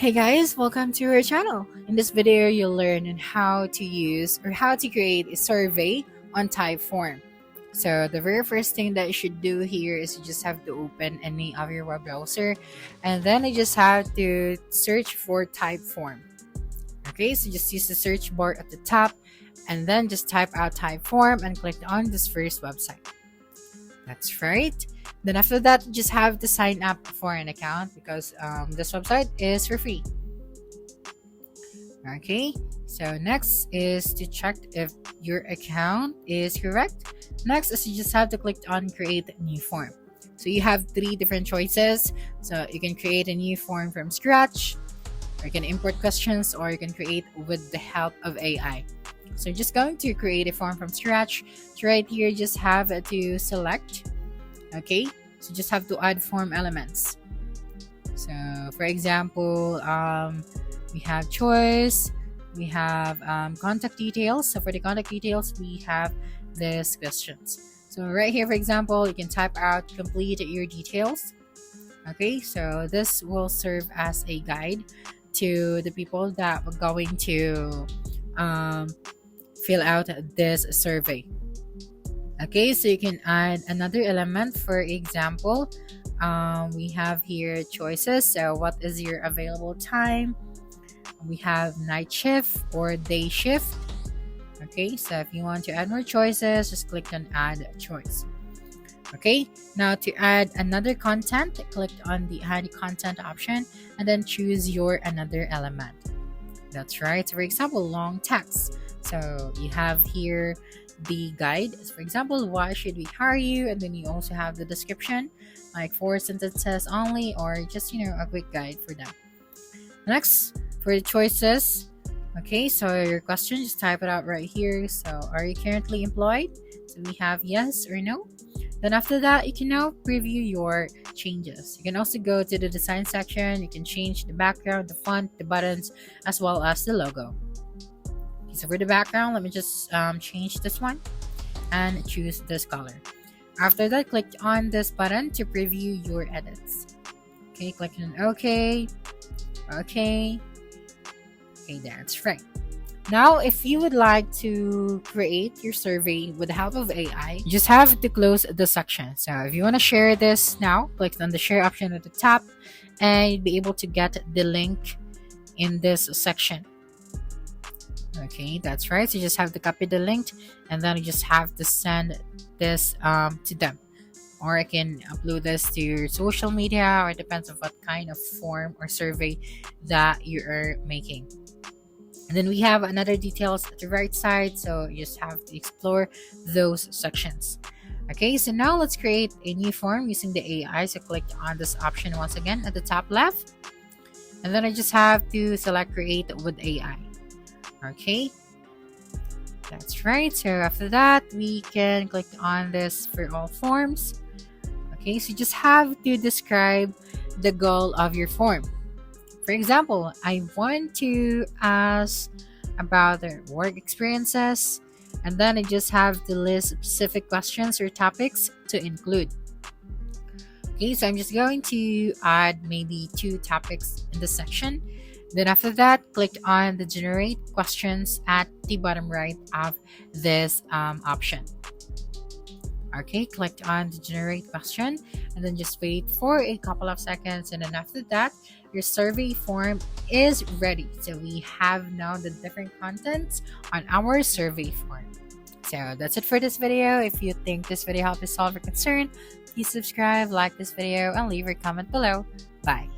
Hey guys, welcome to our channel. In this video, you'll learn on how to use or how to create a survey on Typeform. So the very first thing that you should do here is you just have to open any of your web browser, and then you just have to search for Typeform. Okay, so just use the search bar at the top and then just type out Typeform and click on this first website. That's right. Then after that, you just have to sign up for an account because this website is for free. Okay, so next is to check if your account is correct. Next is you just have to click on create new form. So you have three different choices. So you can create a new form from scratch, or you can import questions, or you can create with the help of AI. So you're just going to create a form from scratch. So right here, you just have to select. Okay, so just have to add form elements. So for example, we have choice, we have contact details. So for the contact details, we have these questions. So right here, for example, you can type out complete your details. Okay, so this will serve as a guide to the people that are going to fill out this survey. Okay, so you can add another element. For example, we have here choices. So what is your available time? We have night shift or day shift. Okay, so if you want to add more choices, just click on add choice. Okay, now to add another content, click on the add content option and then choose your another element. That's right. So for example, long text. So you have here the guide. For example, why should we hire you? And then you also have the description, like 4 sentences only, or just a quick guide for them. Next, for the choices, okay, so your question, just type it out right here. So are you currently employed? So we have yes or no. Then after that, you can now preview your changes. You can also go to the design section. You can change the background, the font, the buttons, as well as the logo. So for the background, let me just change this one and choose this color. After that, click on this button to preview your edits. Okay, click on OK. Okay, that's right. Now, if you would like to create your survey with the help of AI, you just have to close the section. So if you want to share this now, click on the share option at the top and you'll be able to get the link in this section. Okay, that's right. So you just have to copy the link and then you just have to send this to them. Or I can upload this to your social media, or it depends on what kind of form or survey that you are making. And then we have another details at the right side, so you just have to explore those sections. Okay, so now let's create a new form using the AI. So click on this option once again at the top left. And then I just have to select create with AI. Okay, that's right. So after that, we can click on this for all forms. Okay, so you just have to describe the goal of your form. For example, I want to ask about their work experiences, and then I just have to list specific questions or topics to include. Okay, so I'm just going to add maybe 2 topics in the section. Then after that, click on the generate questions at the bottom right of this option. Okay, click on the generate question and then just wait for a couple of seconds, and then after that, your survey form is ready. So we have now the different contents on our survey form. So that's it for this video. If you think this video helped you solve your concern, please subscribe, like this video, and leave your comment below. Bye.